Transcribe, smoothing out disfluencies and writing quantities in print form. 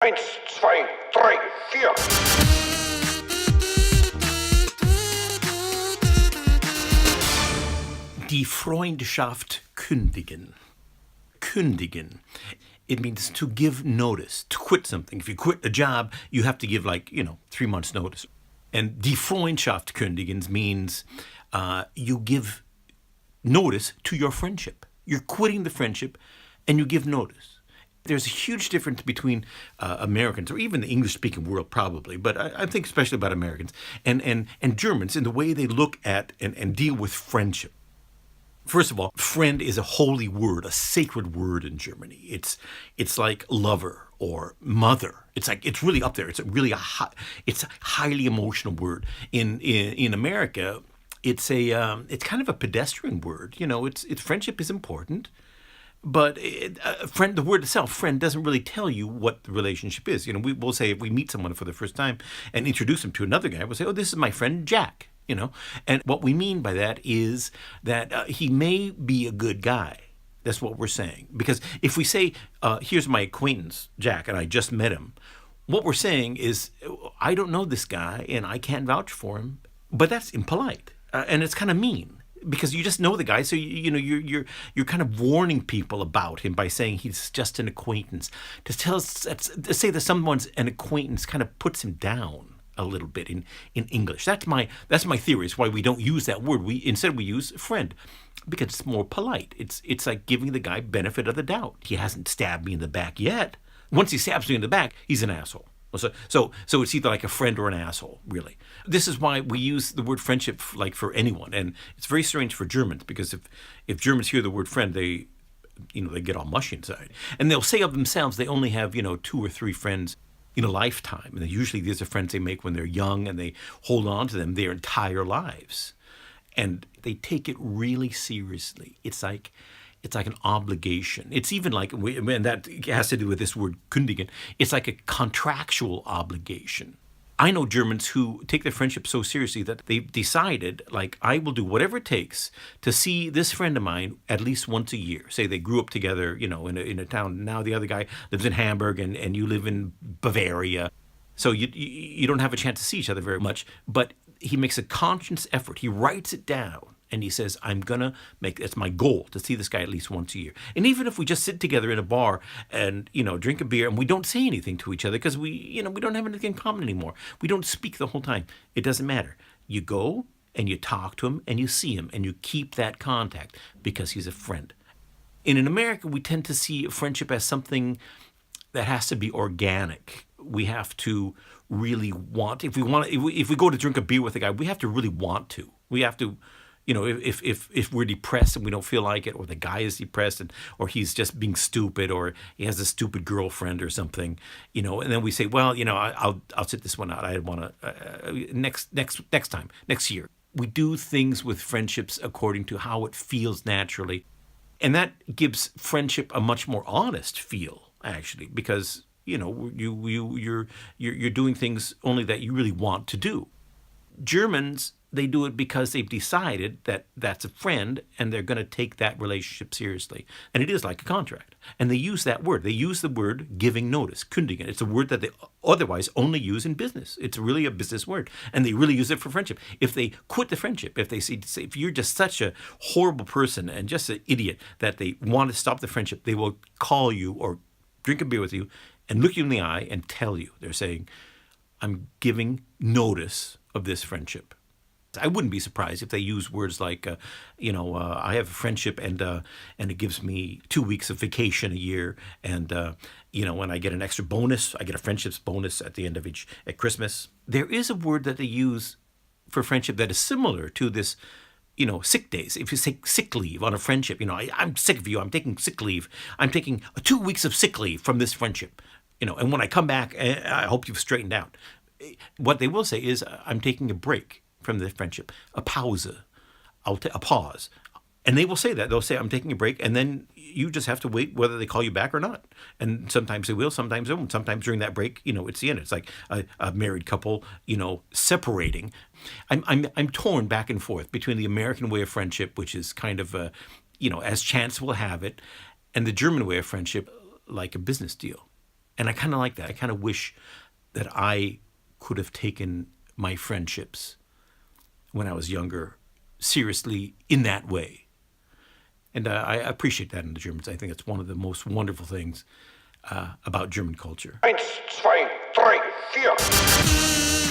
1, 2, 3, 4. Die Freundschaft kündigen. Kündigen. It means to give notice, to quit something. If you quit a job, you have to give 3 months notice. And die Freundschaft kündigen means you give notice to your friendship. You're quitting the friendship and you give notice. There's a huge difference between Americans, or even the English-speaking world probably, but I think especially about Americans, and Germans in the way they look at and deal with friendship. First of all, friend is a holy word, a sacred word in Germany. It's like lover or mother. It's really up there. It's a highly emotional word. In America, it's kind of a pedestrian word. It's friendship is important. But friend, the word itself, friend, doesn't really tell you what the relationship is. We'll say if we meet someone for the first time and introduce him to another guy, we'll say, "Oh, this is my friend Jack." And what we mean by that is that he may be a good guy. That's what we're saying. Because if we say, "Here's my acquaintance Jack, and I just met him," what we're saying is, I don't know this guy and I can't vouch for him. But that's impolite, and it's kind of mean. Because you just know the guy, so you're kind of warning people about him by saying he's just an acquaintance. To say that someone's an acquaintance kind of puts him down a little bit in English. That's my theory. It's why we don't use that word. Instead we use friend, because it's more polite. It's like giving the guy benefit of the doubt. He hasn't stabbed me in the back yet. Once he stabs me in the back, he's an asshole. So it's either like a friend or an asshole, really. This is why we use the word friendship like for anyone, and it's very strange for Germans, because if Germans hear the word friend, they get all mushy inside, and they'll say of themselves they only have 2 or 3 friends in a lifetime, and usually these are friends they make when they're young, and they hold on to them their entire lives, and they take it really seriously. It's like an obligation. It's even like, and that has to do with this word kündigen, it's like a contractual obligation. I know Germans who take their friendship so seriously that they've decided, I will do whatever it takes to see this friend of mine at least once a year. Say they grew up together, in a town. Now the other guy lives in Hamburg and you live in Bavaria. So you don't have a chance to see each other very much. But he makes a conscious effort. He writes it down. And he says, it's my goal to see this guy at least once a year. And even if we just sit together in a bar and, drink a beer and we don't say anything to each other because we don't have anything in common anymore. We don't speak the whole time. It doesn't matter. You go and you talk to him and you see him and you keep that contact because he's a friend. And in America, we tend to see friendship as something that has to be organic. We have to really want, if we go to drink a beer with a guy, we have to really want to. We have to, if we're depressed and we don't feel like it, or the guy is depressed or he's just being stupid, or he has a stupid girlfriend or something, and then we say, well, I'll sit this one out. I want to next time, next year. We do things with friendships according to how it feels naturally, and that gives friendship a much more honest feel, actually, because you're doing things only that you really want to do. Germans, they do it because they've decided that that's a friend and they're going to take that relationship seriously. And it is like a contract. And they use that word. They use the word giving notice, kündigen. It's a word that they otherwise only use in business. It's really a business word. And they really use it for friendship. If they quit the friendship, if they say if you're just such a horrible person and just an idiot that they want to stop the friendship, they will call you or drink a beer with you and look you in the eye and tell you. They're saying, I'm giving notice of this friendship. I wouldn't be surprised if they use words like, I have a friendship and it gives me 2 weeks of vacation a year, and when I get an extra bonus, I get a friendships bonus at the end of at Christmas. There is a word that they use for friendship that is similar to this, sick days. If you say sick leave on a friendship, I'm sick of you. I'm taking sick leave. I'm taking 2 weeks of sick leave from this friendship, and when I come back, I hope you've straightened out. What they will say is, I'm taking a break from the friendship, a pause, a pause. And they will say that. They'll say, I'm taking a break, and then you just have to wait whether they call you back or not. And sometimes they will, sometimes they won't. Sometimes during that break, it's the end. It's like a married couple, separating. I'm torn back and forth between the American way of friendship, which is kind of, as chance will have it, and the German way of friendship, like a business deal. And I kind of like that. I kind of wish that I could have taken my friendships when I was younger seriously in that way. And I appreciate that in the Germans. I think it's one of the most wonderful things about German culture. 1, 2, 3, 4.